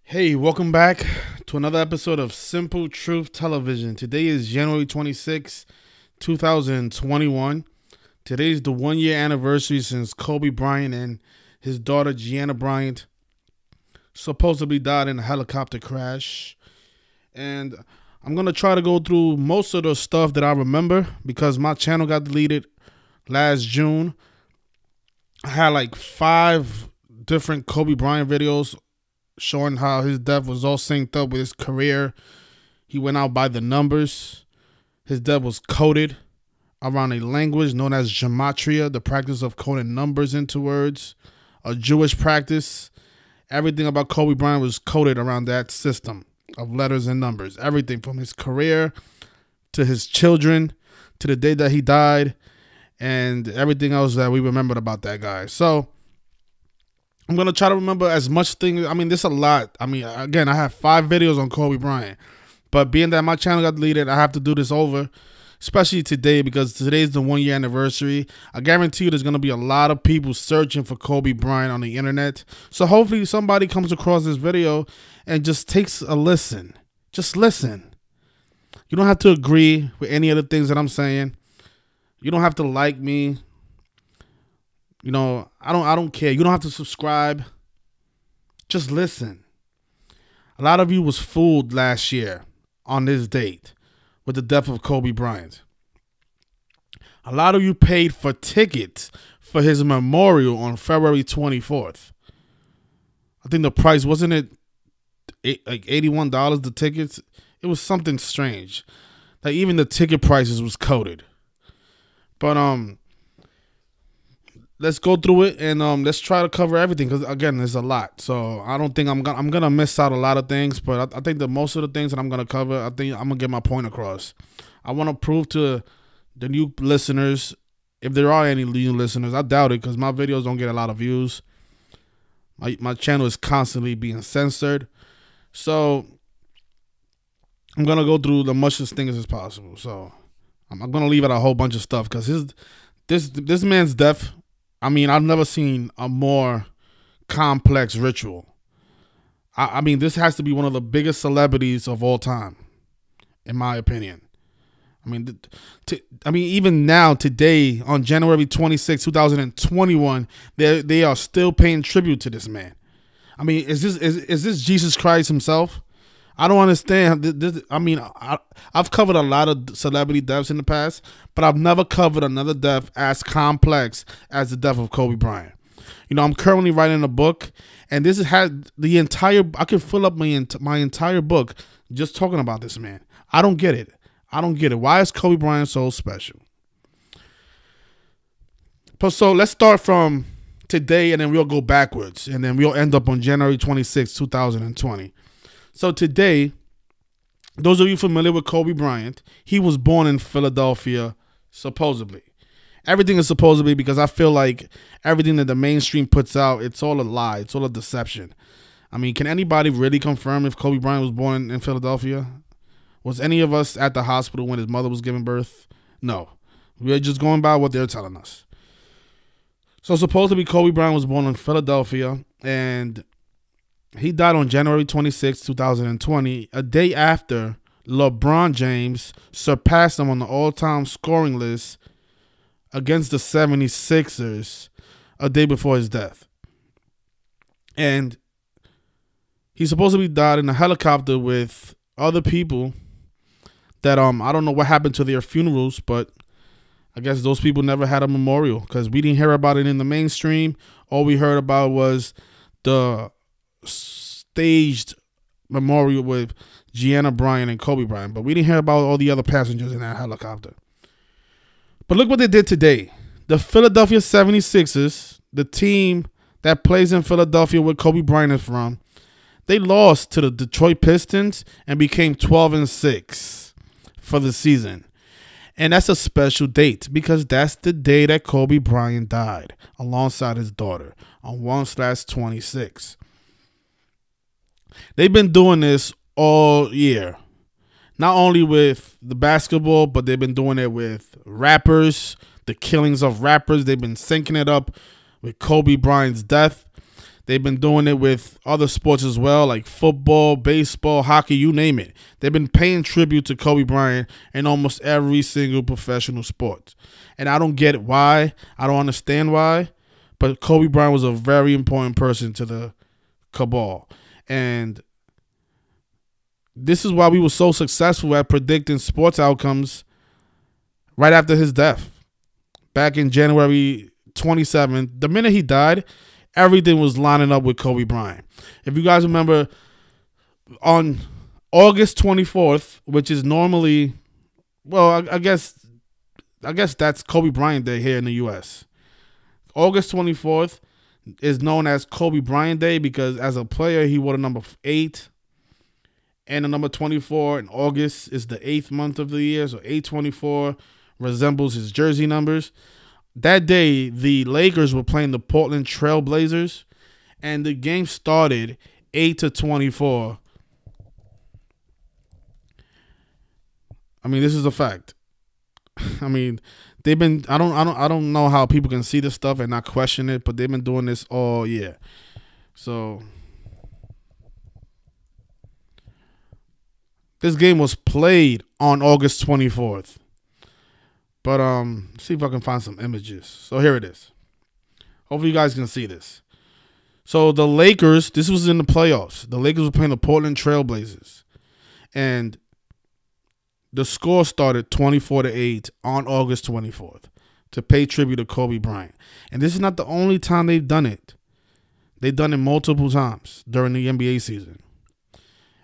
Hey, welcome back to another episode of Simple Truth Television. Today is January 26, 2021. Today is the 1 year anniversary since Kobe Bryant and his daughter Gianna Bryant supposedly died in a helicopter crash. And I'm going to try to go through most of the stuff that I remember because my channel got deleted last June. I had like 5 different Kobe Bryant videos showing how his death was all synced up with his career. He went out by the numbers. His death was coded around a language known as gematria, the practice of coding numbers into words, a Jewish practice. Everything about Kobe Bryant was coded around that system of letters and numbers. Everything from his career to his children to the day that he died and everything else that we remembered about that guy. So I'm going to try to remember as much things. I mean, there's a lot. I mean, again, I have 5 videos on Kobe Bryant. But being that my channel got deleted, I have to do this over, especially today because today's the 1 year anniversary. I guarantee you there's going to be a lot of people searching for Kobe Bryant on the internet. So hopefully somebody comes across this video and just takes a listen. Just listen. You don't have to agree with any of the things that I'm saying. You don't have to like me. You know, I don't care. You don't have to subscribe. Just listen. A lot of you was fooled last year on this date with the death of Kobe Bryant. A lot of you paid for tickets for his memorial on February 24th. I think the price, wasn't it like $81 the tickets? It was something strange. Like even the ticket prices was coded. But let's go through it and let's try to cover everything because again, there's a lot. So I don't think I'm gonna miss out a lot of things, but I think that most of the things that I'm gonna cover, I think I'm gonna get my point across. I want to prove to the new listeners, if there are any new listeners, I doubt it because my videos don't get a lot of views. My channel is constantly being censored, so I'm gonna go through the muchest things as possible. So I'm gonna leave out a whole bunch of stuff because this man's death. I mean, I've never seen a more complex ritual. I mean, this has to be one of the biggest celebrities of all time, in my opinion. I mean, even now, today, on January 26, 2021, they are still paying tribute to this man. I mean, is this Jesus Christ himself? I don't understand. I mean, I've covered a lot of celebrity deaths in the past, but I've never covered another death as complex as the death of Kobe Bryant. You know, I'm currently writing a book, and this had the entire. I can fill up my entire book just talking about this man. I don't get it. I don't get it. Why is Kobe Bryant so special? So let's start from today, and then we'll go backwards, and then we'll end up on January 26, 2020. So today, those of you familiar with Kobe Bryant, he was born in Philadelphia, supposedly. Everything is supposedly because I feel like everything that the mainstream puts out, it's all a lie. It's all a deception. I mean, can anybody really confirm if Kobe Bryant was born in Philadelphia? Was any of us at the hospital when his mother was giving birth? No. We're just going by what they're telling us. So supposedly Kobe Bryant was born in Philadelphia, and he died on January 26, 2020, a day after LeBron James surpassed him on the all-time scoring list against the 76ers a day before his death. And he supposedly died in a helicopter with other people that I don't know what happened to their funerals, but I guess those people never had a memorial because we didn't hear about it in the mainstream. All we heard about was the staged memorial with Gianna Bryant and Kobe Bryant, but we didn't hear about all the other passengers in that helicopter. But look what they did today. The Philadelphia 76ers, the team that plays in Philadelphia where Kobe Bryant is from, they lost to the Detroit Pistons and became 12-6 for the season. And that's a special date because that's the day that Kobe Bryant died alongside his daughter on 1/26. They've been doing this all year. Not only with the basketball, but they've been doing it with rappers, the killings of rappers. They've been syncing it up with Kobe Bryant's death. They've been doing it with other sports as well, like football, baseball, hockey, you name it. They've been paying tribute to Kobe Bryant in almost every single professional sport. And I don't get why. I don't understand why. But Kobe Bryant was a very important person to the cabal. And this is why we were so successful at predicting sports outcomes right after his death. Back in January 27th, the minute he died, everything was lining up with Kobe Bryant. If you guys remember, on August 24th, which is normally, well, I guess that's Kobe Bryant Day here in the U.S. August 24th is known as Kobe Bryant Day because as a player, he wore the number 8. And the number 24 in August is the 8th month of the year, so 8/24 resembles his jersey numbers. That day, the Lakers were playing the Portland Trail Blazers, and the game started 8-24. I mean, this is a fact. I mean, they've been. I don't know how people can see this stuff and not question it, but they've been doing this all year. So this game was played on August 24th. But see if I can find some images. So here it is. Hopefully you guys can see this. So the Lakers, this was in the playoffs. The Lakers were playing the Portland Trail Blazers. And the score started 24-8 on August 24th to pay tribute to Kobe Bryant. And this is not the only time they've done it. They've done it multiple times during the NBA season.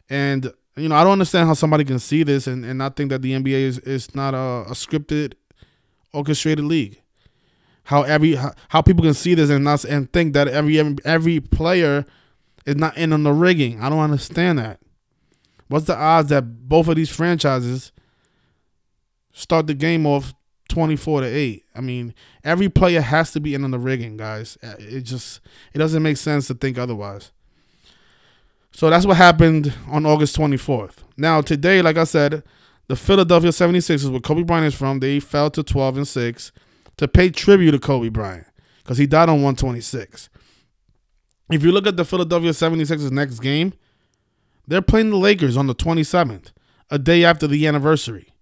And, you know, I don't understand how somebody can see this and not think that the NBA is not a scripted, orchestrated league. How people can see this and think that every player is not in on the rigging. I don't understand that. What's the odds that both of these franchises start the game off 24-8? I mean, every player has to be in on the rigging, guys. It doesn't make sense to think otherwise. So that's what happened on August 24th. Now today, like I said, the Philadelphia 76ers, where Kobe Bryant is from, they fell to 12-6 to pay tribute to Kobe Bryant because he died on 126. If you look at the Philadelphia 76ers next game, they're playing the Lakers on the 27th, a day after the anniversary.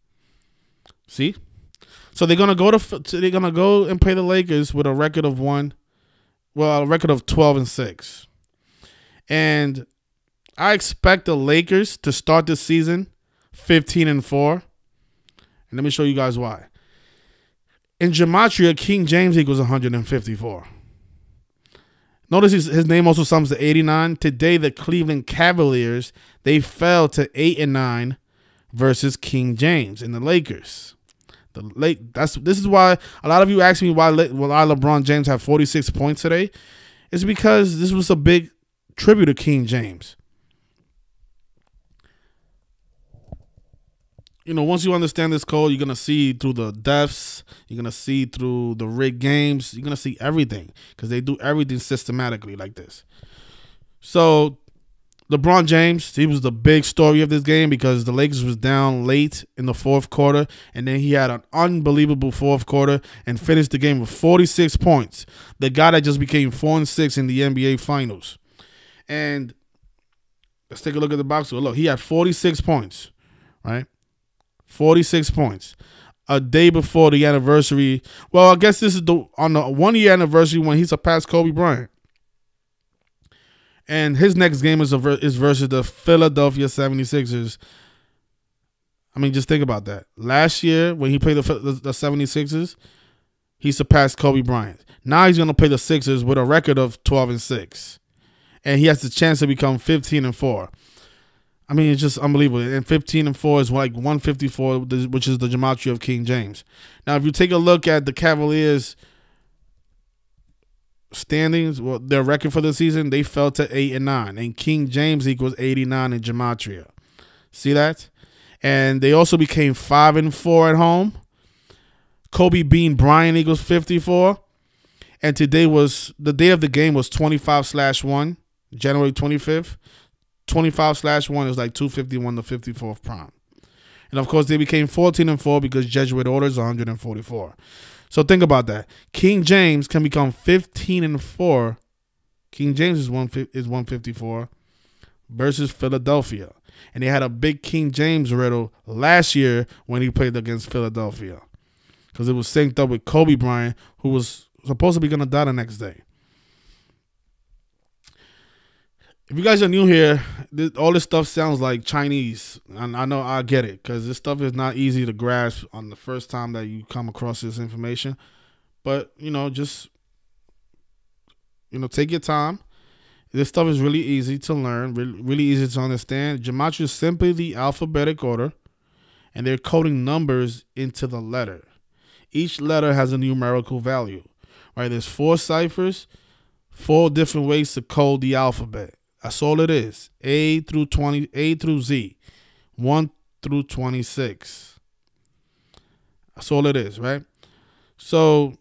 See? So they're gonna go and play the Lakers with a record of 12-6. And I expect the Lakers to start the season 15-4. And let me show you guys why. In Gematria, King James equals 154. Notice his name also sums to 89. Today, the Cleveland Cavaliers, they fell to 8-9 versus King James and the Lakers. This is why a lot of you ask me why LeBron James have 46 points today. It's because this was a big tribute to King James. You know, once you understand this code, you're going to see through the deaths. You're going to see through the rigged games. You're going to see everything because they do everything systematically like this. So, LeBron James, he was the big story of this game because the Lakers was down late in the fourth quarter, and then he had an unbelievable fourth quarter and finished the game with 46 points. The guy that just became 4-6 in the NBA Finals. And let's take a look at the box score. Look, he had 46 points, right? 46 points a day before the anniversary. Well, I guess this is on the 1-year anniversary when he surpassed Kobe Bryant. And his next game is versus the Philadelphia 76ers. I mean, just think about that. Last year, when he played the 76ers, he surpassed Kobe Bryant. Now he's going to play the Sixers with a record of 12-6. And he has the chance to become 15-4. I mean, it's just unbelievable. And 15-4 is like 154, which is the gematria of King James. Now, if you take a look at the Cavaliers' standings, well, their record for the season, they fell to 8-9, and King James equals 89 in gematria. See that? And they also became 5-4 at home. Kobe Bean Bryant equals 54. And today was the day of the game was 25/1, January 25th. 25/1 is like 251 to 54th prime. And of course, they became 14-4 because Jesuit orders 144. So think about that. King James can become 15-4 King James is 154 versus Philadelphia. And they had a big King James riddle last year when he played against Philadelphia, because it was synced up with Kobe Bryant, who was supposed to be going to die the next day. If you guys are new here, all this stuff sounds like Chinese. And I know I get it, because this stuff is not easy to grasp on the first time that you come across this information. But, just, take your time. This stuff is really easy to learn, really easy to understand. Gematria is simply the alphabetic order, and they're coding numbers into the letter. Each letter has a numerical value, right? There's 4 ciphers, 4 different ways to code the alphabet. That's all it is. A through Z, 1 through 26. That's all it is, right? So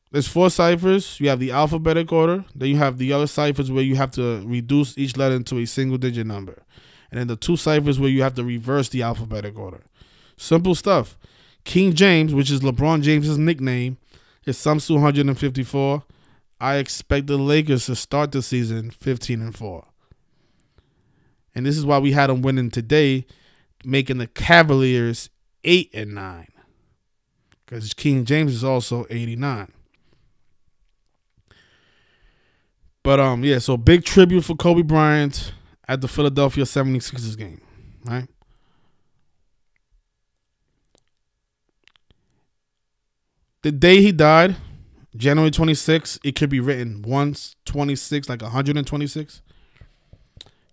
there's 4 ciphers. You have the alphabetic order. Then you have the other ciphers where you have to reduce each letter into a single-digit number. And then the 2 ciphers where you have to reverse the alphabetic order. Simple stuff. King James, which is LeBron James's nickname, is sums to 154. I expect the Lakers to start the season 15-4. And this is why we had them winning today, making the Cavaliers 8-9. Because King James is also 89. But yeah, so big tribute for Kobe Bryant at the Philadelphia 76ers game, right? The day he died, January 26th, it could be written 126, like 126.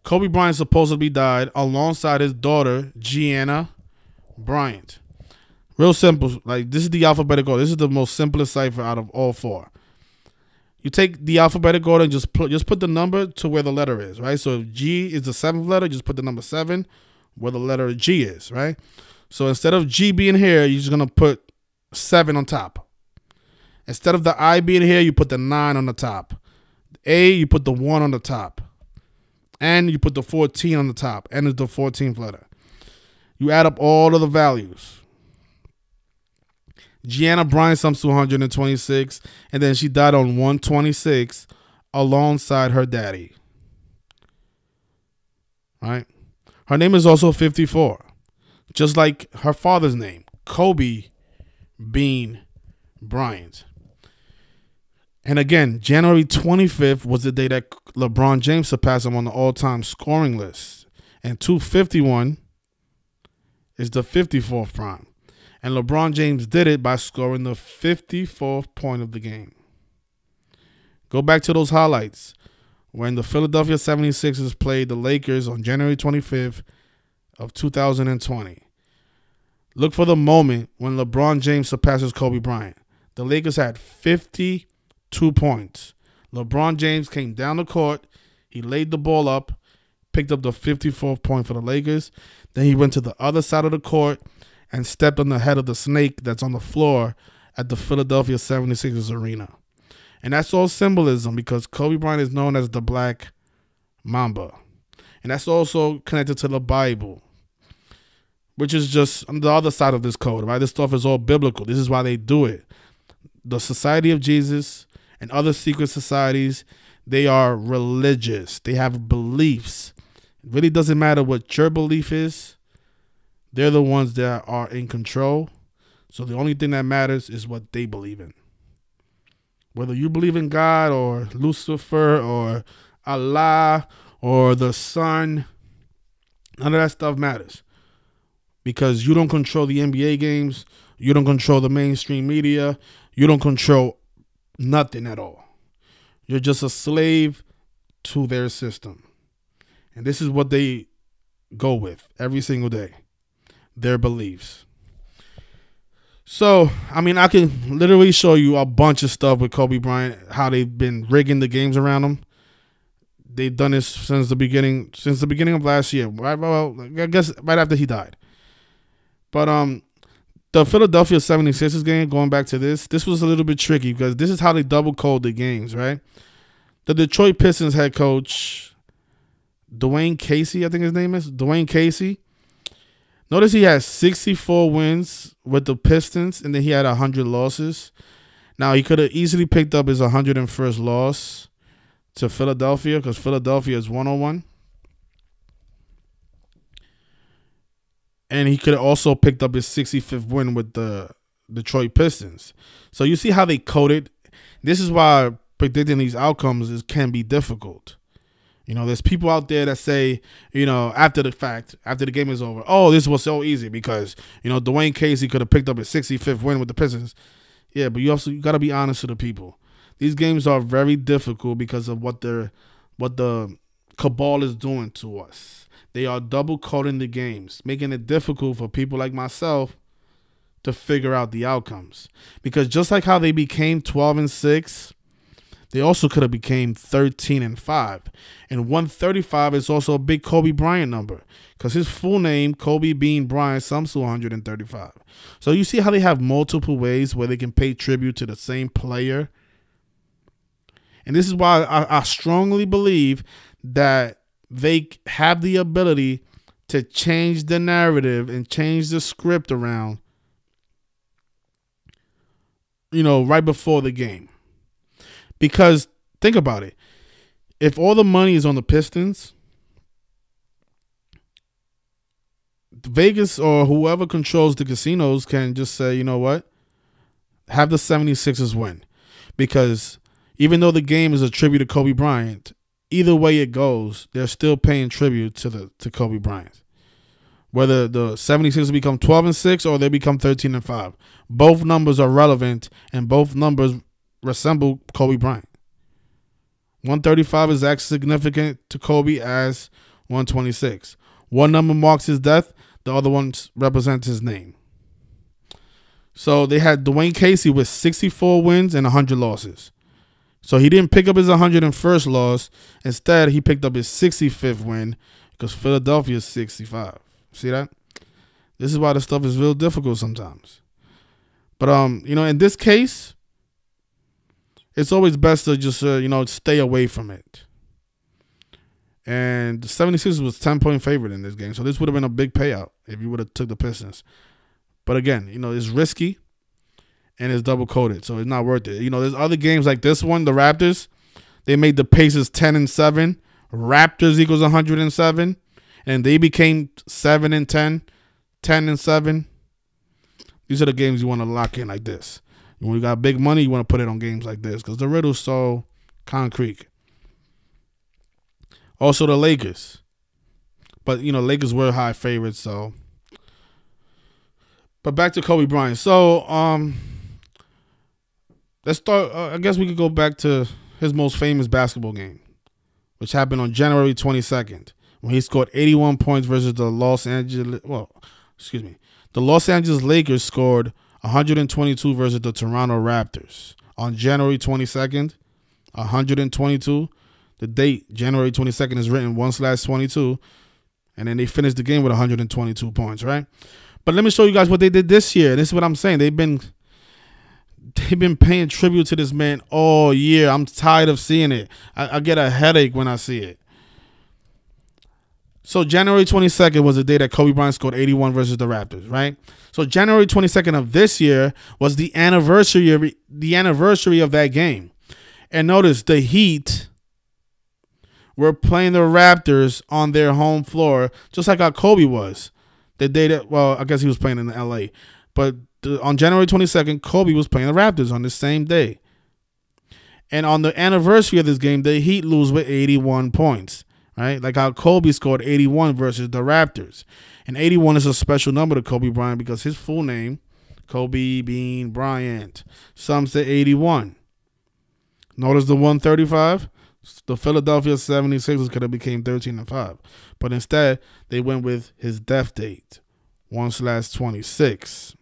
Kobe Bryant supposedly died alongside his daughter, Gianna Bryant. Real simple. Like, this is the alphabetical order. This is the most simplest cipher out of all 4. You take the alphabetic order and just put the number to where the letter is, right? So if G is the 7th letter, just put the number 7 where the letter G is, right? So instead of G being here, you're just going to put 7 on top. Instead of the I being here, you put the 9 on the top. A, you put the 1 on the top. And you put the 14 on the top. N is the 14th letter. You add up all of the values. Gianna Bryant sums to 126. And then she died on 126 alongside her daddy. Right? Her name is also 54. Just like her father's name, Kobe Bean Bryant. And again, January 25th was the day that LeBron James surpassed him on the all-time scoring list. And 251 is the 54th prime. And LeBron James did it by scoring the 54th point of the game. Go back to those highlights when the Philadelphia 76ers played the Lakers on January 25th of 2020. Look for the moment when LeBron James surpasses Kobe Bryant. The Lakers had 52 points. LeBron James came down the court. He laid the ball up, picked up the 54th point for the Lakers. Then he went to the other side of the court and stepped on the head of the snake that's on the floor at the Philadelphia 76ers arena. And that's all symbolism, because Kobe Bryant is known as the Black Mamba. And that's also connected to the Bible, which is just on the other side of this code, right? This stuff is all biblical. This is why they do it. The Society of Jesus and other secret societies, they are religious. They have beliefs. It really doesn't matter what your belief is. They're the ones that are in control. So the only thing that matters is what they believe in. Whether you believe in God or Lucifer or Allah or the sun, none of that stuff matters. Because you don't control the NBA games. You don't control the mainstream media. You don't control nothing at all. You're just a slave to their system. And this is what they go with every single day. Their beliefs. So, I mean, I can literally show you a bunch of stuff with Kobe Bryant, how they've been rigging the games around him. They've done this since the beginning of last year. Right, well, I guess right after he died. But the Philadelphia 76ers game, going back to this was a little bit tricky because this is how they double code the games, right? The Detroit Pistons head coach, Dwayne Casey, I think his name is, Dwayne Casey. Notice he has 64 wins with the Pistons, and then he had 100 losses. Now, he could have easily picked up his 101st loss to Philadelphia because Philadelphia is 101. And he could have also picked up his 65th win with the Detroit Pistons. So you see how they coded. This is why predicting these outcomes can be difficult. You know, there's people out there that say, you know, after the fact, after the game is over, oh, this was so easy because, you know, Dwayne Casey could have picked up his 65th win with the Pistons. Yeah, but you got to be honest with the people. These games are very difficult because of what the cabal is doing to us. They are double coding the games, making it difficult for people like myself to figure out the outcomes. Because just like how they became 12-6, they also could have became 13-5. And 135 is also a big Kobe Bryant number because his full name, Kobe Bean Bryant, sums to 135. So you see how they have multiple ways where they can pay tribute to the same player. And this is why I strongly believe that they have the ability to change the narrative and change the script around, you know, right before the game. Because think about it. If all the money is on the Pistons, Vegas or whoever controls the casinos can just say, you know what? Have the 76ers win. Because even though the game is a tribute to Kobe Bryant, either way it goes, they're still paying tribute to Kobe Bryant. Whether the 76ers become 12-6 or they become 13-5. Both numbers are relevant and both numbers resemble Kobe Bryant. 135 is as significant to Kobe as 126. One number marks his death, the other one represents his name. So they had Dwayne Casey with 64 wins and 100 losses. So he didn't pick up his 101st loss. Instead, he picked up his 65th win because Philadelphia is 65. See that? This is why this stuff is real difficult sometimes. But you know, in this case, it's always best to just you know, stay away from it. And the 76ers was 10-point favorite in this game, so this would have been a big payout if you would have took the Pistons. But again, you know, it's risky and it's double coded, so it's not worth it. You know, there's other games like this one, the Raptors. They made the Pacers 10-7. Raptors equals 107, and they became 7-10, 10-7. These are the games you want to lock in like this. When you got big money, you want to put it on games like this because the riddle's so concrete. Also, the Lakers. But, you know, Lakers were high favorites, so. But back to Kobe Bryant. So, let's start. I guess we could go back to his most famous basketball game, which happened on January 22nd, when he scored 81 points versus the Los Angeles Lakers scored 122 versus the Toronto Raptors on January 22nd, 122. The date, January 22nd, is written 1/22, and then they finished the game with 122 points, right? But let me show you guys what they did this year. This is what I'm saying. They've been paying tribute to this man all year. I'm tired of seeing it. I get a headache when I see it. So January 22nd was the day that Kobe Bryant scored 81 versus the Raptors, right? So January 22nd of this year was the anniversary of that game. And notice the Heat were playing the Raptors on their home floor, just like how Kobe was. The day that, well, I guess he was playing in LA. But on January 22nd, Kobe was playing the Raptors on the same day. And on the anniversary of this game, the Heat lose with 81 points, right? Like how Kobe scored 81 versus the Raptors. And 81 is a special number to Kobe Bryant because his full name, Kobe Bean Bryant, sums to 81. Notice the 135? The Philadelphia 76ers could have became 13-5. But instead, they went with his death date, 1/26.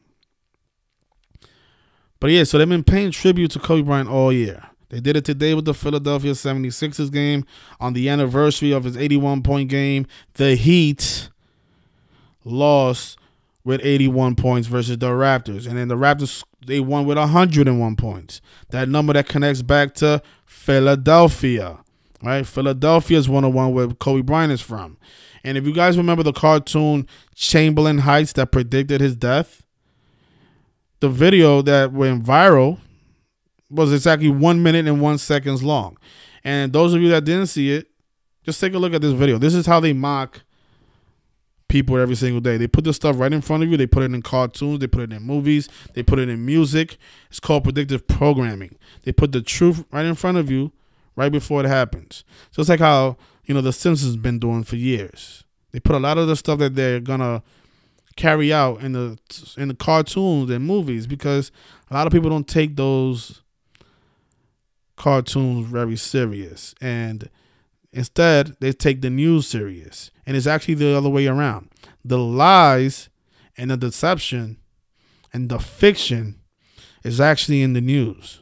But yeah, so they've been paying tribute to Kobe Bryant all year. They did it today with the Philadelphia 76ers game. On the anniversary of his 81-point game, the Heat lost with 81 points versus the Raptors. And then the Raptors, they won with 101 points. That number that connects back to Philadelphia, right? Philadelphia is 101 where Kobe Bryant is from. And if you guys remember the cartoon Chamberlain Heights that predicted his death, the video that went viral was exactly 1 minute and 1 second long. And those of you that didn't see it, just take a look at this video. This is how they mock people every single day. They put this stuff right in front of you. They put it in cartoons. They put it in movies. They put it in music. It's called predictive programming. They put the truth right in front of you right before it happens. So it's like how, The Simpsons been doing for years. They put a lot of the stuff that they're going to carry out in the cartoons and movies, because a lot of people don't take those cartoons very serious, and instead they take the news serious. And it's actually the other way around. The lies and the deception and the fiction is actually in the news.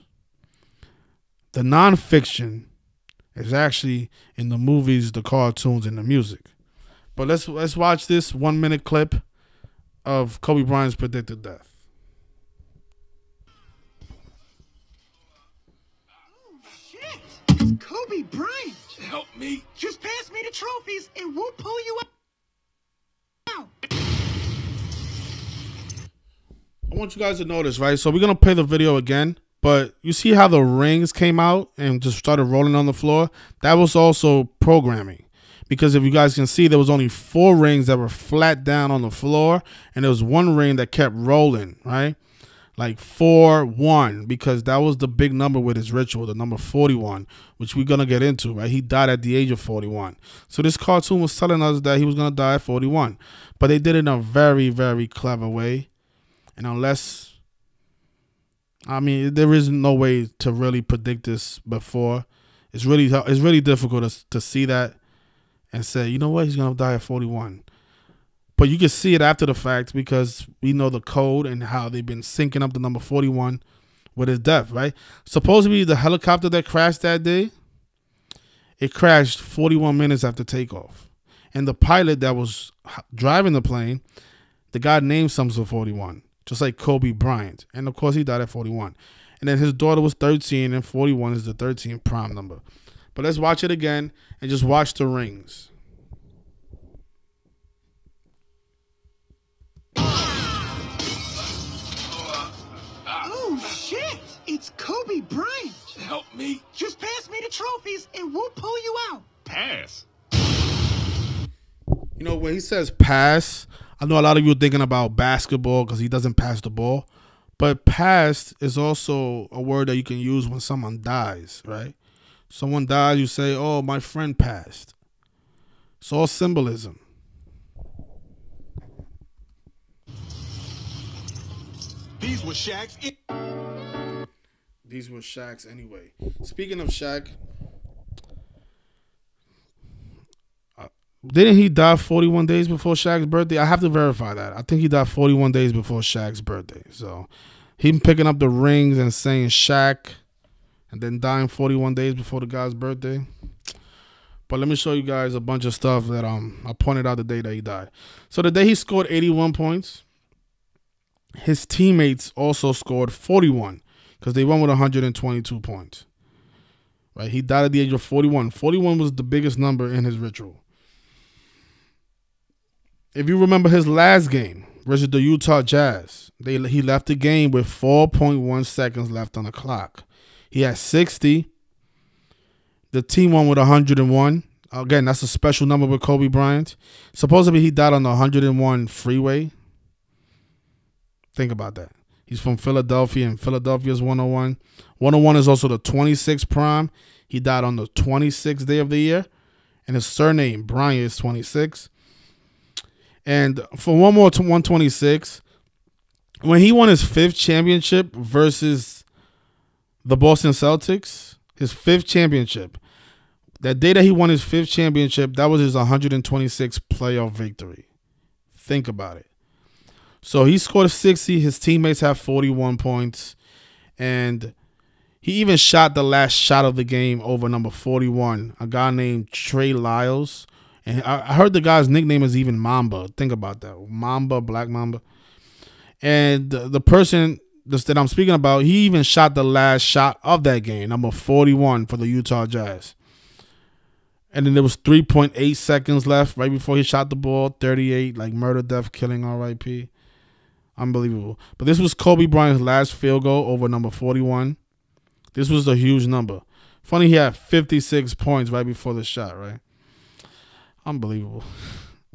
The nonfiction is actually in the movies, the cartoons, and the music. But let's watch this 1 minute clip of Kobe Bryant's predicted death. Oh, shit. It's Kobe Bryant. Help me. Just pass me the trophies and we'll pull you out. I want you guys to notice, right? So we're going to play the video again. But you see how the rings came out and just started rolling on the floor? That was also programming. Because if you guys can see, there was only 4 rings that were flat down on the floor, and there was 1 ring that kept rolling, right? Like 4-1, because that was the big number with his ritual, the number 41, which we're going to get into, right? He died at the age of 41. So this cartoon was telling us that he was going to die at 41. But they did it in a very, very clever way. And there is no way to really predict this before. It's really difficult to see that and say, you know what, he's going to die at 41. But you can see it after the fact, because we know the code and how they've been syncing up the number 41 with his death, right? Supposedly the helicopter that crashed that day, it crashed 41 minutes after takeoff. And the pilot that was driving the plane, the guy named something for 41, just like Kobe Bryant. And of course he died at 41. And then his daughter was 13, and 41 is the 13th prime number. But let's watch it again and just watch the rings. Oh, shit. It's Kobe Bryant. Help me. Just pass me the trophies and we'll pull you out. Pass. When he says pass, I know a lot of you are thinking about basketball because he doesn't pass the ball. But pass is also a word that you can use when someone dies, right? Someone dies, you say, oh, my friend passed. It's all symbolism. These were Shaq's. These were Shaq's anyway. Speaking of Shaq, didn't he die 41 days before Shaq's birthday? I have to verify that. I think he died 41 days before Shaq's birthday. So him picking up the rings and saying Shaq and then dying 41 days before the guy's birthday. But let me show you guys a bunch of stuff that I pointed out the day that he died. So the day he scored 81 points, his teammates also scored 41 because they won with 122 points. Right? He died at the age of 41. 41 was the biggest number in his ritual. If you remember his last game versus the Utah Jazz, he left the game with 4.1 seconds left on the clock. He had 60. The team won with 101. Again, that's a special number with Kobe Bryant. Supposedly he died on the 101 freeway. Think about that. He's from Philadelphia, and Philadelphia's 101. 101 is also the 26th prime. He died on the 26th day of the year. And his surname, Bryant, is 26. And for one more to 126, when he won his 5th championship versus the Boston Celtics, his 5th championship, that day that he won his 5th championship, that was his 126th playoff victory. Think about it. So he scored 60. His teammates have 41 points. And he even shot the last shot of the game over number 41, a guy named Trey Lyles. And I heard the guy's nickname is even Mamba. Think about that. Mamba, Black Mamba. And the person that I'm speaking about, he even shot the last shot of that game, number 41 for the Utah Jazz. And then there was 3.8 seconds left right before he shot the ball. 38, like murder, death, killing, R.I.P. Unbelievable. But this was Kobe Bryant's last field goal over number 41. This was a huge number. Funny, he had 56 points right before the shot, right? Unbelievable.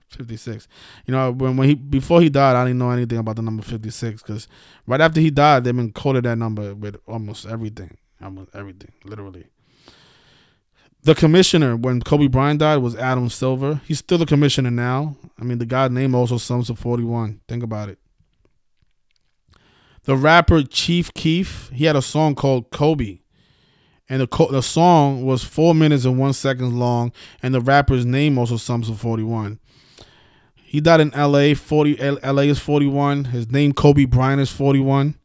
56. You know, before he died, I didn't know anything about the number 56 because right after he died, they've been quoted that number with almost everything. Almost everything, literally. The commissioner when Kobe Bryant died was Adam Silver. He's still the commissioner now. I mean, the guy's name also sums to 41. Think about it. The rapper Chief Keef, he had a song called Kobe. And the song was 4 minutes and 1 second long. And the rapper's name also sums to 41. He died in L.A. L.A. is 41. His name, Kobe Bryant, is 41.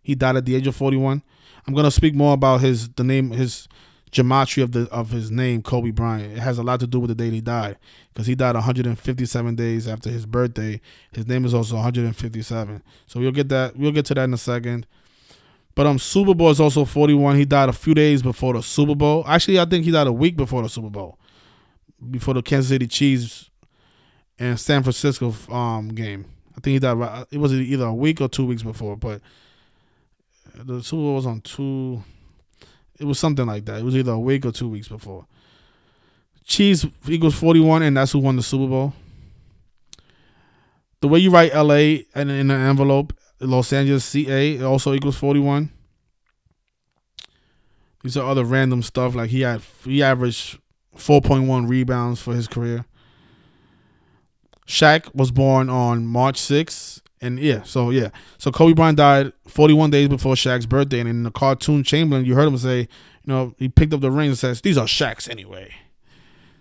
He died at the age of 41. I'm going to speak more about his gematria of his name, Kobe Bryant. It has a lot to do with the day he died because he died 157 days after his birthday. His name is also 157. So we'll get to that in a second. But Super Bowl is also 41. He died a few days before the Super Bowl. Actually, I think he died a week before the Super Bowl, before the Kansas City Chiefs and San Francisco game. I think he died. It was either a week or 2 weeks before, but the Super Bowl was on 2. It was something like that. It was either a week or 2 weeks before. Chiefs equals 41, and that's who won the Super Bowl. The way you write LA in an envelope, Los Angeles CA, it also equals 41. These are other random stuff. Like he averaged 4.1 rebounds for his career. Shaq was born on March 6th. And so Kobe Bryant died 41 days before Shaq's birthday. And in the cartoon Chamberlain, you heard him say, he picked up the ring and says, "These are Shaq's anyway."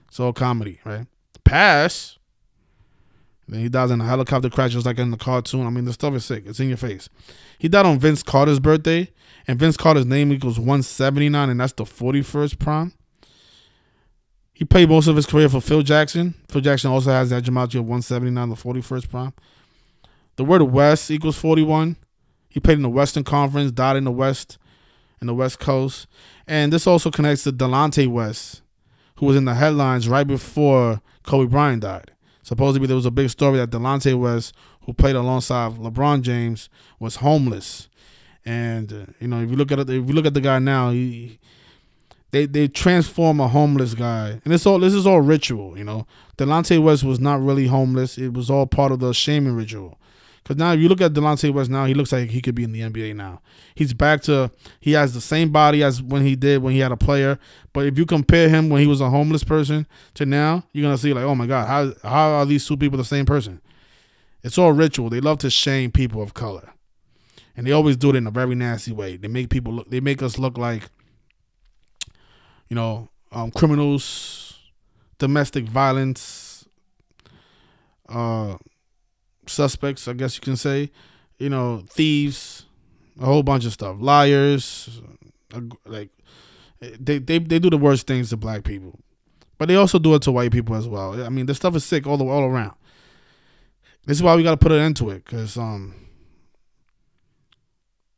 It's all comedy, right? Pass. Then he dies in a helicopter crash just like in the cartoon. I mean, the stuff is sick. It's in your face. He died on Vince Carter's birthday. And Vince Carter's name equals 179, and that's the 41st prime. He played most of his career for Phil Jackson. Phil Jackson also has that gematria of 179, the 41st prime. The word West equals 41. He played in the Western Conference, died in the West Coast. And this also connects to Delonte West, who was in the headlines right before Kobe Bryant died. Supposedly there was a big story that Delonte West, who played alongside LeBron James, was homeless. And if you look at the guy now, they transform a homeless guy, and this is all ritual. Delonte West was not really homeless; it was all part of the shaming ritual. Because now, if you look at Delonte West now, he looks like he could be in the NBA now. He has the same body as when he had a player. But if you compare him when he was a homeless person to now, you're going to see like, oh my God, how are these two people the same person? It's all ritual. They love to shame people of color. And they always do it in a very nasty way. They make us look like, criminals, domestic violence, suspects, I guess you can say, thieves, a whole bunch of stuff, liars, like they do the worst things to black people, but they also do it to white people as well. I mean, this stuff is sick all around. This is why we got to put an end to it, because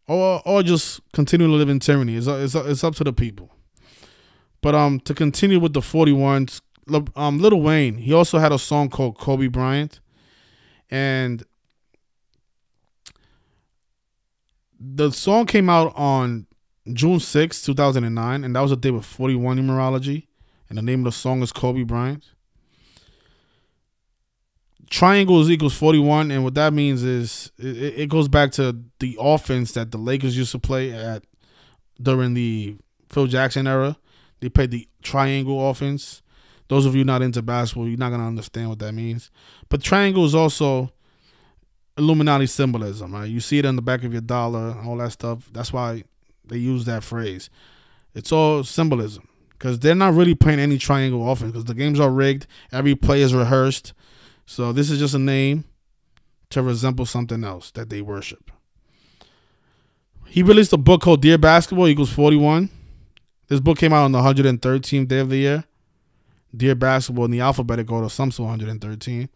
or just continue to live in tyranny. It's up to the people. But to continue with the 41s, Lil Wayne, he also had a song called Kobe Bryant. And the song came out on June 6, 2009, and that was a day with 41 numerology. And the name of the song is Kobe Bryant. Triangles equals 41, and what that means is it goes back to the offense that the Lakers used to play at during the Phil Jackson era. They played the triangle offense. Those of you not into basketball, you're not going to understand what that means. But triangle is also Illuminati symbolism, right? You see it on the back of your dollar, all that stuff. That's why they use that phrase. It's all symbolism because they're not really playing any triangle offense because the games are rigged. Every play is rehearsed. So this is just a name to resemble something else that they worship. He released a book called Dear Basketball equals 41. This book came out on the 113th day of the year. Dear Basketball in the alphabetical order, some to 113.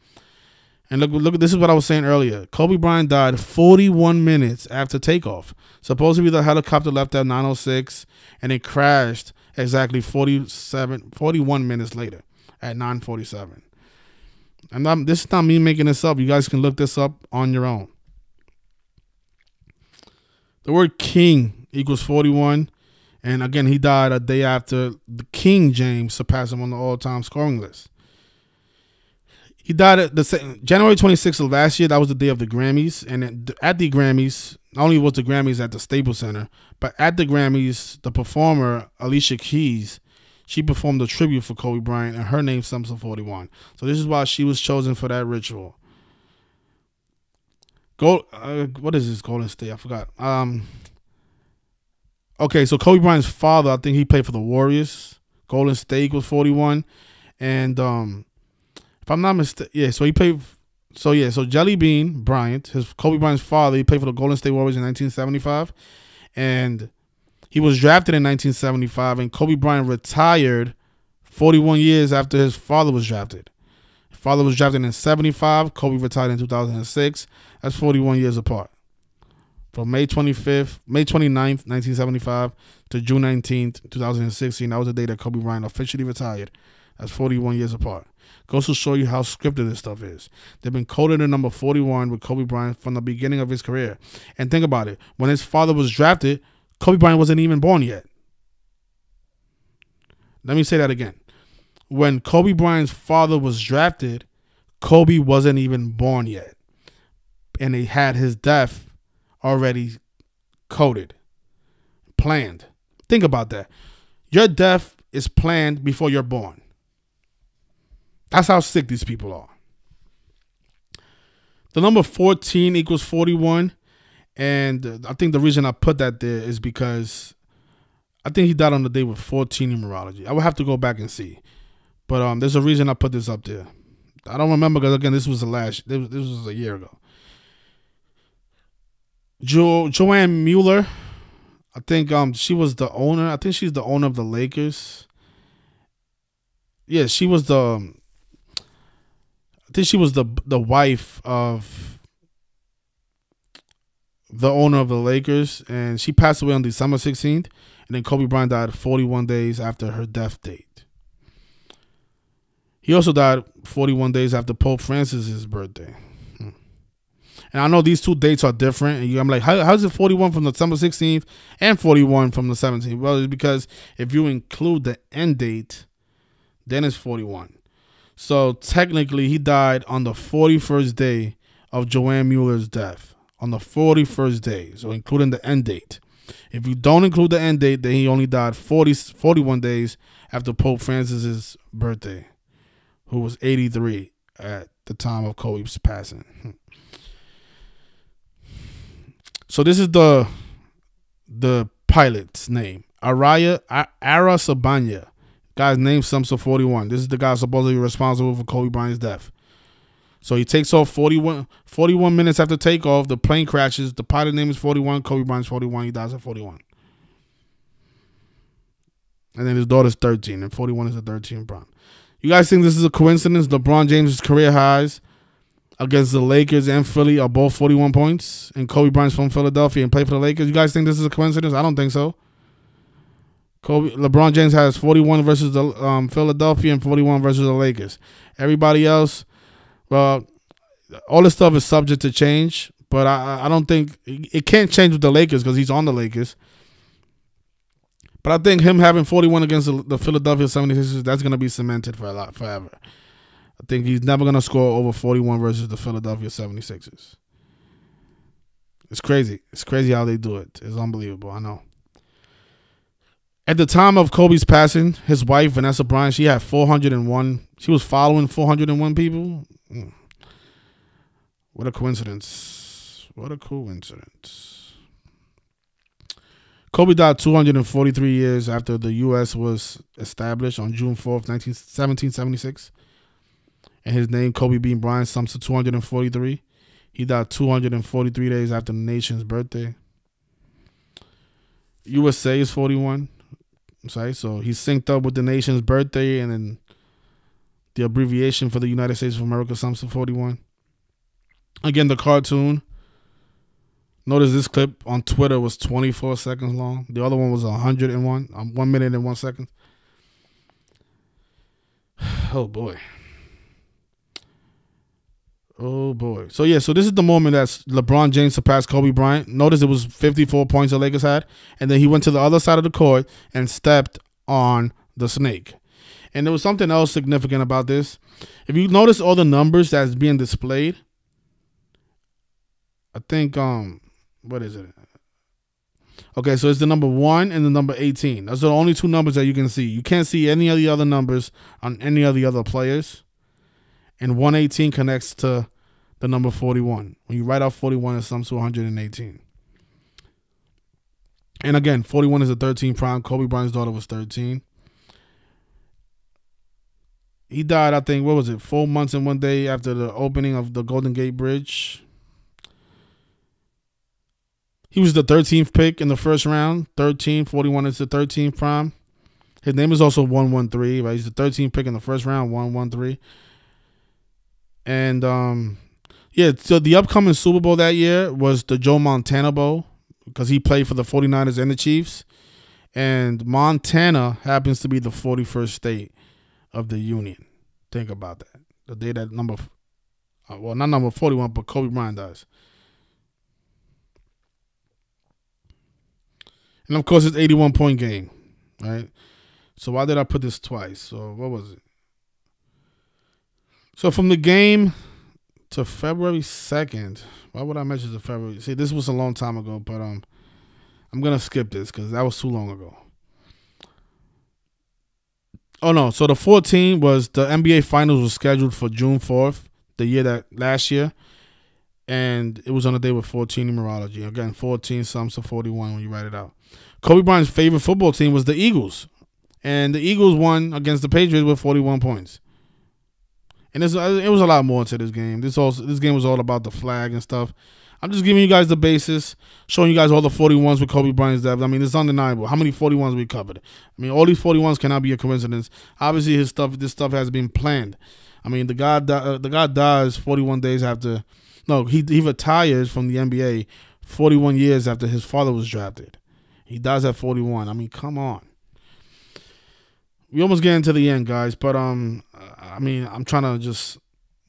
And look, this is what I was saying earlier. Kobe Bryant died 41 minutes after takeoff. Supposedly the helicopter left at 9:06 and it crashed exactly 41 minutes later at 9:47. And this is not me making this up. You guys can look this up on your own. The word king equals 41. And again, he died a day after the King James surpassed him on the all-time scoring list. He died at January 26th of last year. That was the day of the Grammys. And at the Grammys, not only was the Grammys at the Staples Center, but at the Grammys, the performer, Alicia Keys, she performed a tribute for Kobe Bryant, and her name sums to 41. So this is why she was chosen for that ritual. What is this, Golden State? I forgot. Okay, so Kobe Bryant's father, I think he played for the Warriors. Golden State was 41. And if I'm not mistaken, so he played. So Jelly Bean Bryant, Kobe Bryant's father, he played for the Golden State Warriors in 1975, and he was drafted in 1975. And Kobe Bryant retired 41 years after his father was drafted. His father was drafted in 75. Kobe retired in 2006. That's 41 years apart. From May 29th, 1975 to June 19th, 2016. That was the day that Kobe Bryant officially retired. That's 41 years apart. Goes to show you how scripted this stuff is. They've been coded in number 41 with Kobe Bryant from the beginning of his career. And think about it. When his father was drafted, Kobe Bryant wasn't even born yet. Let me say that again. When Kobe Bryant's father was drafted, Kobe wasn't even born yet. And they had his death already coded, planned. Think about that. Your death is planned before you're born. That's how sick these people are. The number 14 equals 41. And I think the reason I put that there is because I think he died on the day with 14 numerology. I would have to go back and see. But there's a reason I put this up there. I don't remember because, again, this was a year ago. Joanne Mueller, I think she was the owner. I think she's the owner of the Lakers. Yeah, she was the wife of the owner of the Lakers, and she passed away on December 16th, and then Kobe Bryant died 41 days after her death date. He also died 41 days after Pope Francis's birthday. And I know these two dates are different, and I'm like, how's it 41 from December 16th and 41 from the 17th? Well, it's because if you include the end date, then it's 41. So technically, he died on the 41st day of Joanne Mueller's death. On the 41st day, so including the end date. If you don't include the end date, then he only died 41 days after Pope Francis's birthday, who was 83 at the time of Kobe's passing. So this is the pilot's name, Ara Sabanya. Guy's name sums to 41. This is the guy supposedly responsible for Kobe Bryant's death. So he takes off 41 minutes after takeoff. The plane crashes. The pilot name is 41. Kobe Bryant's 41. He dies at 41. And then his daughter's 13. And 41 is the 13th Bron. You guys think this is a coincidence? LeBron James' career highs against the Lakers and Philly are both 41 points. And Kobe Bryant's from Philadelphia and played for the Lakers. You guys think this is a coincidence? I don't think so. LeBron James has 41 versus the Philadelphia and 41 versus the Lakers. Everybody else, well, all this stuff is subject to change, but I don't think it can't change with the Lakers because he's on the Lakers. But I think him having 41 against the Philadelphia 76ers, that's going to be cemented forever. I think he's never going to score over 41 versus the Philadelphia 76ers. It's crazy. It's crazy how they do it. It's unbelievable. I know. At the time of Kobe's passing, his wife, Vanessa Bryant, she had 401. She was following 401 people. What a coincidence. What a coincidence. Kobe died 243 years after the U.S. was established on June 4th, 1776. And his name, Kobe Bean Bryant, sums to 243. He died 243 days after the nation's birthday. USA is 41. Sorry, so he's synced up with the nation's birthday, and then the abbreviation for the United States of America sums to 41. Again, the cartoon. Notice this clip on Twitter was 24 seconds long. The other one was 101, 1 minute and 1 second. Oh boy. Oh boy. So yeah, so this is the moment that LeBron James surpassed Kobe Bryant. Notice it was 54 points the Lakers had, and then he went to the other side of the court and stepped on the snake. And there was something else significant about this. If you notice all the numbers that's being displayed, I think what is it? Okay, so it's the number 1 and the number 18. Those are the only two numbers that you can see. You can't see any of the other numbers on any of the other players. And 118 connects to the number 41. When you write out 41, it sums to 118. And again, 41 is a 13 prime. Kobe Bryant's daughter was 13. He died, I think, 4 months and 1 day after the opening of the Golden Gate Bridge. He was the 13th pick in the first round. 41 is the 13th prime. His name is also 113, right? He's the 13th pick in the first round, 113. And, so the upcoming Super Bowl that year was the Joe Montana Bowl because he played for the 49ers and the Chiefs. And Montana happens to be the 41st state of the Union. Think about that. The day that not number 41, but Kobe Bryant dies. And, of course, it's 81-point game, right? So why did I put this twice? So what was it? So from the game to February 2nd, why would I mention the February? See, this was a long time ago, but I'm going to skip this because that was too long ago. Oh, no. So the 14 was the NBA Finals was scheduled for June 4th, the year that last year. And it was on a day with 14 numerology. Again, 14 sums to 41 when you write it out. Kobe Bryant's favorite football team was the Eagles. And the Eagles won against the Patriots with 41 points. And it was a lot more to this game. This game was all about the flag and stuff. I'm just giving you guys the basis, showing you guys all the 41s with Kobe Bryant's death. I mean, it's undeniable. How many 41s we covered? I mean, all these 41s cannot be a coincidence. Obviously, this stuff has been planned. I mean, the guy dies 41 days after. No, he retires from the NBA 41 years after his father was drafted. He dies at 41. I mean, come on. We almost get into the end, guys, but I mean, I'm trying to just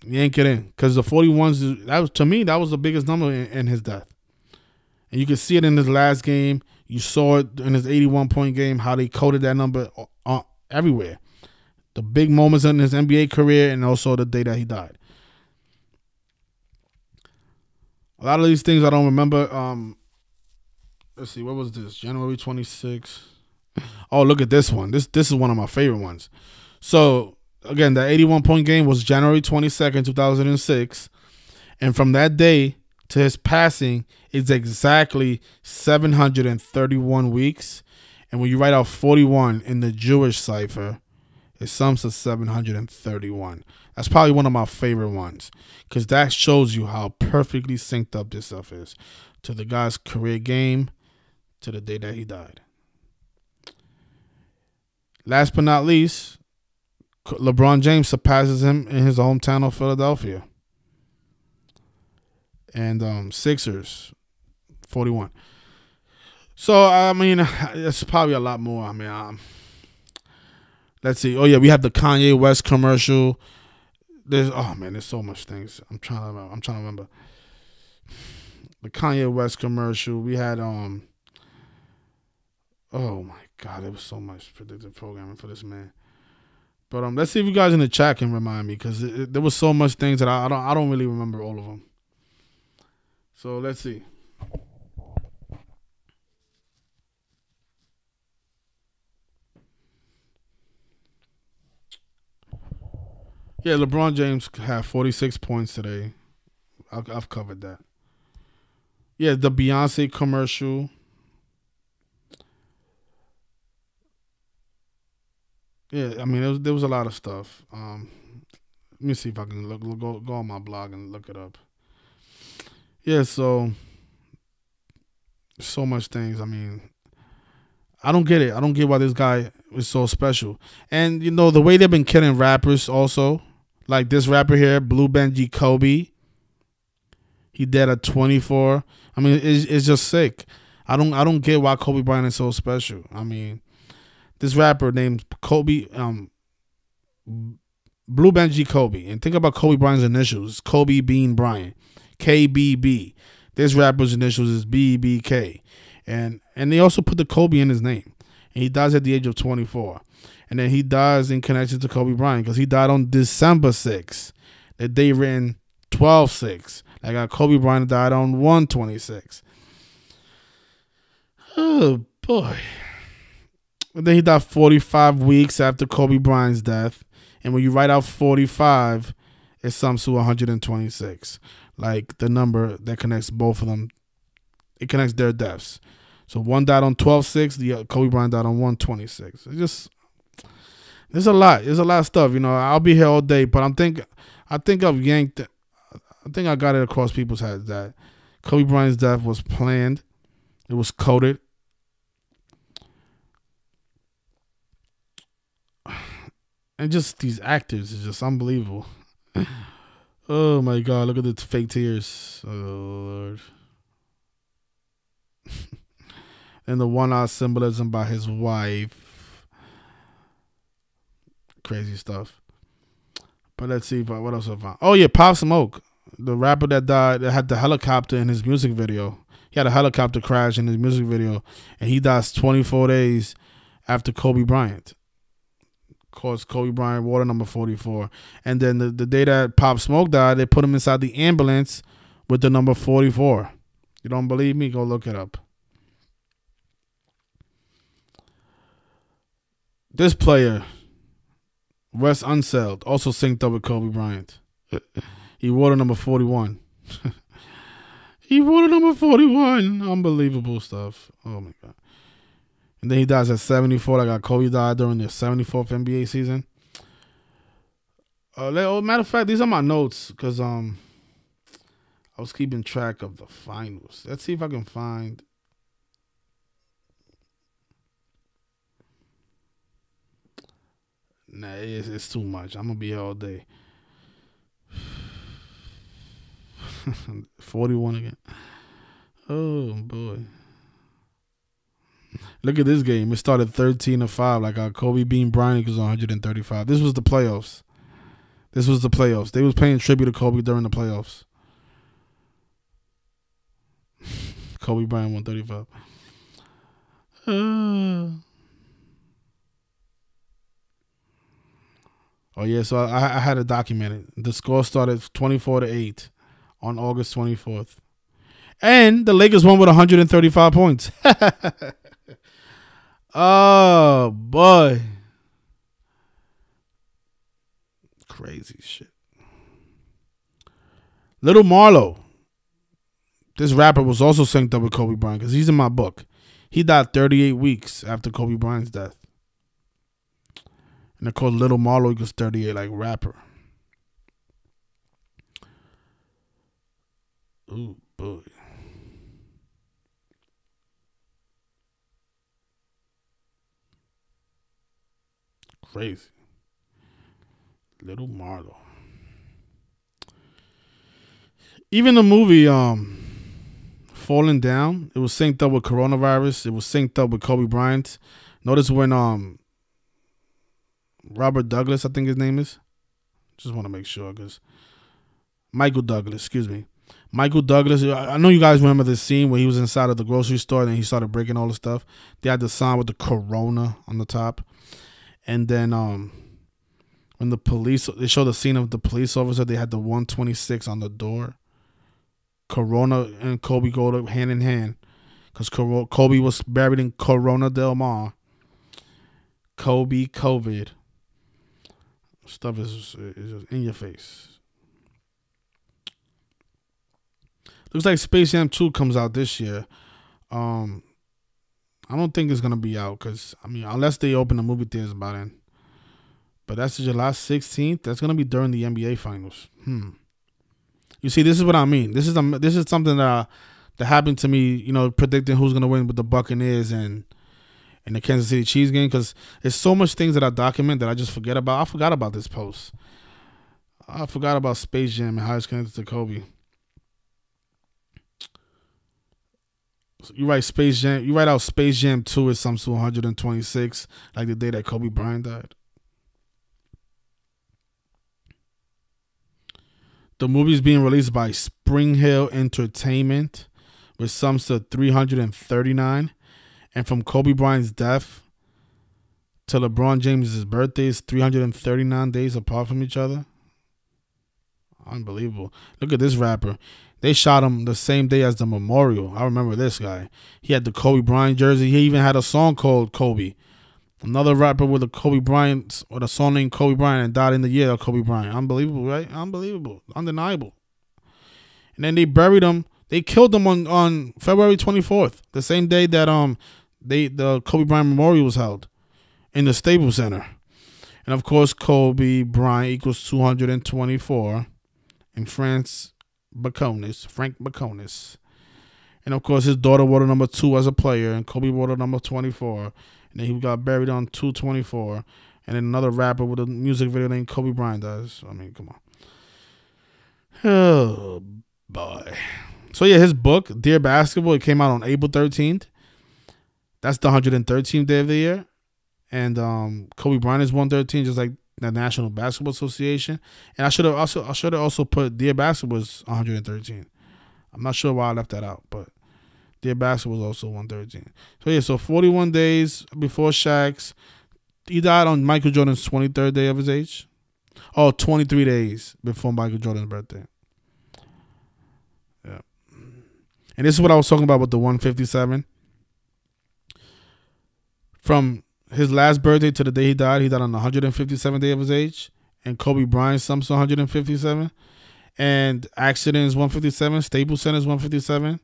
yank it in because the 41s, to me, that was the biggest number in his death. And you can see it in his last game. You saw it in his 81-point game, how they coded that number everywhere. The big moments in his NBA career and also the day that he died. A lot of these things I don't remember. Let's see, what was this? January 26th. Oh, look at this one. This is one of my favorite ones. So, again, the 81-point game was January 22nd, 2006. And from that day to his passing, it's exactly 731 weeks. And when you write out 41 in the Jewish cipher, it sums to 731. That's probably one of my favorite ones because that shows you how perfectly synced up this stuff is to the guy's career game to the day that he died. Last but not least, LeBron James surpasses him in his hometown of Philadelphia. And Sixers, 41. So, I mean, it's probably a lot more. I mean, let's see. Oh, yeah, we have the Kanye West commercial. There's so much things. I'm trying to remember. The Kanye West commercial. We had, oh, my God, there was so much predictive programming for this man. But let's see if you guys in the chat can remind me because there was so much things that I don't really remember all of them. So let's see. Yeah, LeBron James had 46 points today. I've covered that. Yeah, the Beyonce commercial. Yeah, I mean, there was a lot of stuff. Let me see if I can go on my blog and look it up. Yeah, so much things. I mean, I don't get it. I don't get why this guy is so special. And, you know, the way they've been killing rappers also, like this rapper here, Blue Benji Kobe, he dead at 24. I mean, it's just sick. I don't get why Kobe Bryant is so special. I mean, this rapper named Kobe, Blue Benji Kobe. And think about Kobe Bryant's initials. Kobe Bean Bryant. KBB. This rapper's initials is BBK. And they also put the Kobe in his name. And he dies at the age of 24. And then he dies in connection to Kobe Bryant because he died on December 6th. The day written 12/6. Like Kobe Bryant died on 1/26. Oh, boy. And then he died 45 weeks after Kobe Bryant's death. And when you write out 45, it sums to 126. Like the number that connects both of them. It connects their deaths. So one died on 12/6. The Kobe Bryant died on 1/26. It's just, there's a lot. There's a lot of stuff. You know, I'll be here all day, but I think I've yanked. I think I got it across people's heads that Kobe Bryant's death was planned. It was coded. And just these actors is just unbelievable. Oh my God! Look at the fake tears. Oh Lord. And the one-eye symbolism by his wife. Crazy stuff. But let's see what else I found. Oh yeah, Pop Smoke, the rapper that died, that had the helicopter in his music video. He had a helicopter crash in his music video, and he dies 24 days after Kobe Bryant. Caused Kobe Bryant water number 44. And then the day that Pop Smoke died, they put him inside the ambulance with the number 44. You don't believe me? Go look it up. This player, Wes Unseld, also synced up with Kobe Bryant. He wore number 41. He wore number 41. Unbelievable stuff. Oh, my God. And then he dies at 74. Like Kobe died during the 74th NBA season. Matter of fact, these are my notes because I was keeping track of the finals. Let's see if I can find. Nah, it's too much. I'm going to be here all day. 41 again. Oh, boy. Look at this game. It started 13-5. Like Kobe Bean Bryant was 135. This was the playoffs. They was paying tribute to Kobe during the playoffs. Kobe Bryant 135. Oh yeah, so I had to document it. The score started 24-8 on August 24th, and the Lakers won with 135 points. Oh boy, crazy shit. Little Marlo, this rapper was also synced up with Kobe Bryant because he's in my book. He died 38 weeks after Kobe Bryant's death. And they're called Little Marlo equals 38, like rapper. Ooh, boy. Crazy. Little Marlo. Even the movie Falling Down, it was synced up with coronavirus. It was synced up with Kobe Bryant. Notice when Robert Douglas, I think his name is. Just want to make sure because Michael Douglas, excuse me. Michael Douglas, I know you guys remember this scene where he was inside of the grocery store and he started breaking all the stuff. They had the sign with the Corona on the top. And then when the police, they showed the scene of the police officer, they had the 126 on the door. Corona and Kobe go hand in hand because Kobe was buried in Corona Del Mar. Kobe, COVID. Stuff is just in your face. Looks like Space Jam 2 comes out this year. I don't think it's going to be out because, I mean, unless they open the movie theaters by then. But that's July 16th. That's going to be during the NBA Finals. You see, this is what I mean. This is something that happened to me, you know, predicting who's going to win with the Buccaneers and the Kansas City Chiefs game because there's so much things that I document that I just forget about. I forgot about this post. I forgot about Space Jam and how it's connected to Kobe. So you write Space Jam. You write out Space Jam 2 is some to 126, like the day that Kobe Bryant died. The movie is being released by Spring Hill Entertainment, which sums to 339. And from Kobe Bryant's death to LeBron James' birthday is 339 days apart from each other. Unbelievable. Look at this rapper. They shot him the same day as the memorial. I remember this guy. He had the Kobe Bryant jersey. He even had a song called Kobe. Another rapper with a song named Kobe Bryant and died in the year of Kobe Bryant. Unbelievable, right? Unbelievable. Undeniable. And then they buried him. They killed him on February 24th, the same day that the Kobe Bryant Memorial was held in the Staples Center. And of course, Kobe Bryant equals 224 in Frank Baconis. And of course, his daughter wore the number 2 as a player, and Kobe wore the number 24. And then he got buried on 224. And then another rapper with a music video named Kobe Bryant does. I mean, come on. Oh, boy. So, yeah, his book, Dear Basketball, it came out on April 13th. That's the 113th day of the year. And Kobe Bryant is 113, just like the National Basketball Association. And I should have also put Dear Basketball was 113. I'm not sure why I left that out, but Dear Basketball was also 113. So, yeah, so 41 days before Shaq's. He died on Michael Jordan's 23rd day of his age. Oh, 23 days before Michael Jordan's birthday. Yeah. And this is what I was talking about with the 157. From his last birthday to the day he died on the 157th day of his age. And Kobe Bryant sums to 157. And Accident is 157. Staples Center is 157.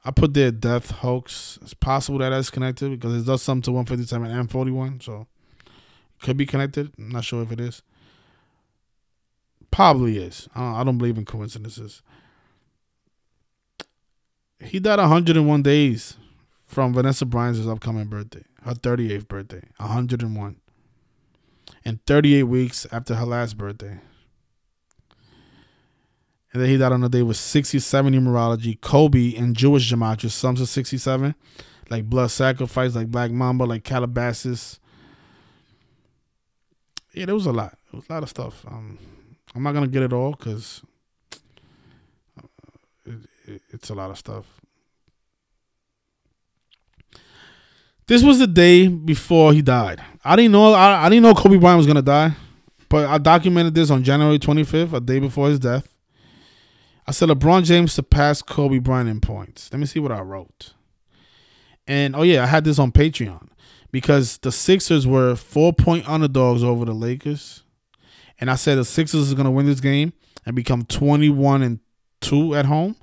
I put their death hoax. It's possible that that's connected because it does sum to 157 and 41. So it could be connected. I'm not sure if it is. Probably is. I don't believe in coincidences. He died 101 days from Vanessa Bryant's upcoming birthday, her 38th birthday, 101. And 38 weeks after her last birthday. And then he died on the day with 67 numerology. Kobe in Jewish gematria sums to 67. Like Blood Sacrifice, like Black Mamba, like Calabasas. Yeah, there was a lot. There was a lot of stuff. I'm not going to get it all because it's a lot of stuff. This was the day before he died. I didn't know Kobe Bryant was going to die. But I documented this on January 25th, a day before his death. I said LeBron James surpassed Kobe Bryant in points. Let me see what I wrote. And, oh, yeah, I had this on Patreon because the Sixers were 4-point underdogs over the Lakers. And I said the Sixers is going to win this game and become 21-2 at home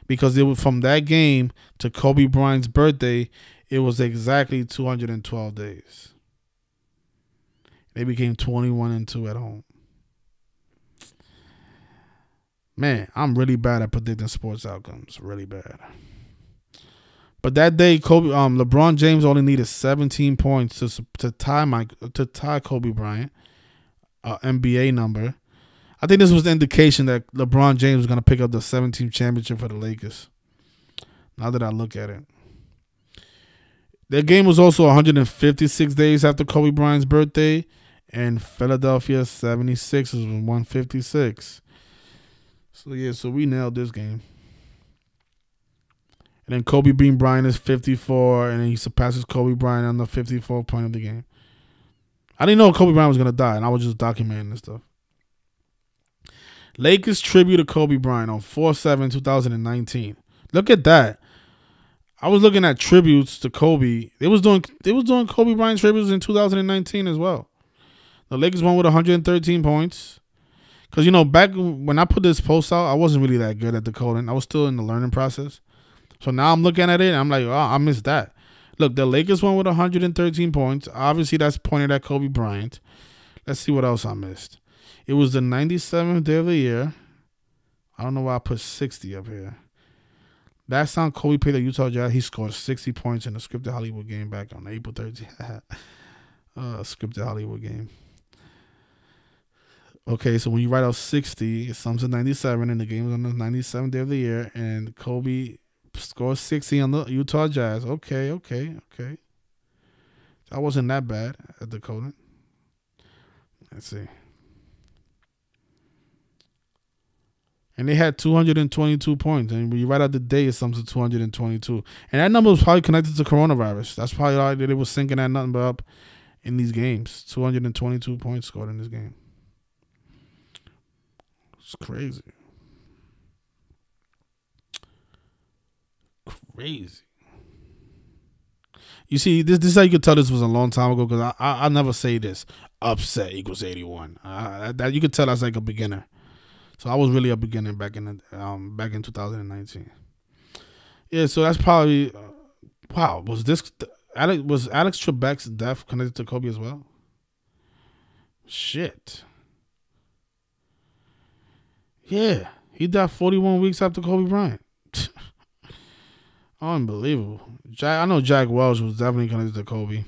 because it was from that game to Kobe Bryant's birthday, it was exactly 212 days. They became 21-2 at home. Man, I'm really bad at predicting sports outcomes. Really bad. But that day, LeBron James only needed 17 points to tie Kobe Bryant, NBA number. I think this was the indication that LeBron James was going to pick up the 17th championship for the Lakers. Now that I look at it. Their game was also 156 days after Kobe Bryant's birthday, and Philadelphia 76ers was 156. So, yeah, so we nailed this game. And then Kobe beat Bryant is 54, and then he surpasses Kobe Bryant on the 54th point of the game. I didn't know Kobe Bryant was going to die, and I was just documenting this stuff. Lakers tribute to Kobe Bryant on 4/7/2019. Look at that. I was looking at tributes to Kobe. They was doing Kobe Bryant tributes in 2019 as well. The Lakers won with 113 points. Because, back when I put this post out, I wasn't really that good at the coding. I was still in the learning process. So now I'm looking at it, and I'm like, oh, I missed that. Look, the Lakers won with 113 points. Obviously, that's pointed at Kobe Bryant. Let's see what else I missed. It was the 97th day of the year. I don't know why I put 60 up here. Last time Kobe played the Utah Jazz, he scored 60 points in the scripted Hollywood game back on April 13th. Scripted Hollywood game. Okay, so when you write out 60, it sums to 97, and the game was on the 97th day of the year, and Kobe scored 60 on the Utah Jazz. Okay. That wasn't that bad at the coding. Let's see. And they had 222 points. And when you write out the day, it sums to 222. And that number was probably connected to coronavirus. That's probably why they were syncing that number up in these games. 222 points scored in this game. It's crazy. Crazy. You see, this is how you could tell this was a long time ago, because I never say this. Upset equals 81. That you could tell that's like a beginner. So I was really a beginner back in 2019. Yeah, so that's probably wow. Was Alex Trebek's death connected to Kobe as well? Shit. Yeah, he died 41 weeks after Kobe Bryant. Unbelievable. I know Jack Welch was definitely connected to Kobe.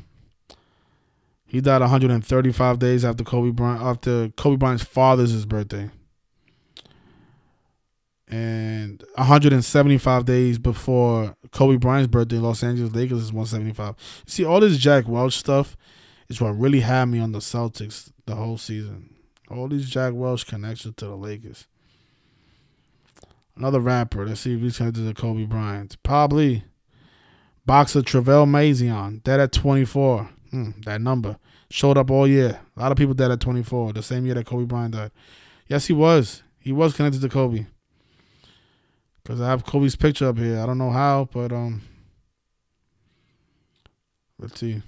He died 135 days after Kobe Bryant's father's birthday. And 175 days before Kobe Bryant's birthday, Los Angeles Lakers is 175. See, all this Jack Welch stuff is what really had me on the Celtics the whole season. All these Jack Welch connections to the Lakers. Another rapper. Let's see if he's connected to Kobe Bryant. Probably. Boxer Travell Mazion, dead at 24. That number. Showed up all year. A lot of people dead at 24, the same year that Kobe Bryant died. Yes, he was. He was connected to Kobe. Because I have Kobe's picture up here. I don't know how, but let's see.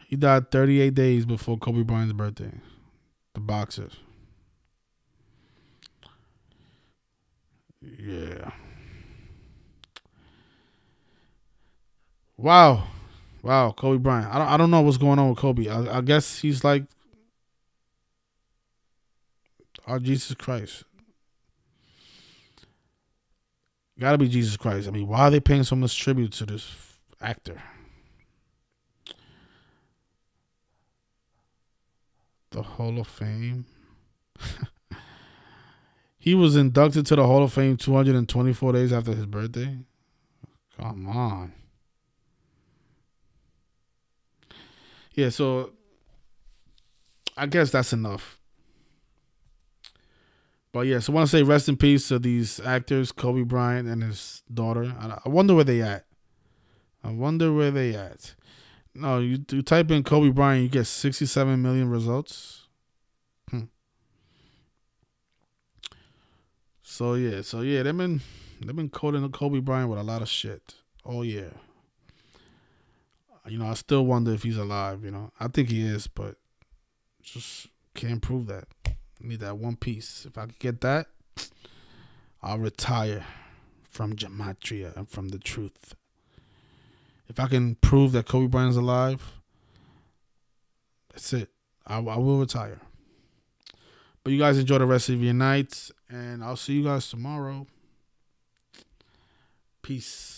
He died 38 days before Kobe Bryant's birthday. The boxer. Yeah. Wow, Kobe Bryant. I don't know what's going on with Kobe. I guess he's like our Jesus Christ. Gotta be Jesus Christ. I mean, why are they paying so much tribute to this actor? The Hall of Fame. He was inducted to the Hall of Fame 224 days after his birthday. Come on. Yeah, so I guess that's enough. But yeah, so I want to say rest in peace to these actors, Kobe Bryant and his daughter. I wonder where they at. No, you type in Kobe Bryant, you get 67 million results. So yeah, they've been quoting Kobe Bryant with a lot of shit all year. I still wonder if he's alive. I think he is, but just can't prove that. I need that one piece. If I could get that, I'll retire from gematria and from the truth. If I can prove that Kobe Bryant's alive, that's it. I will retire. But you guys enjoy the rest of your night, and I'll see you guys tomorrow. Peace.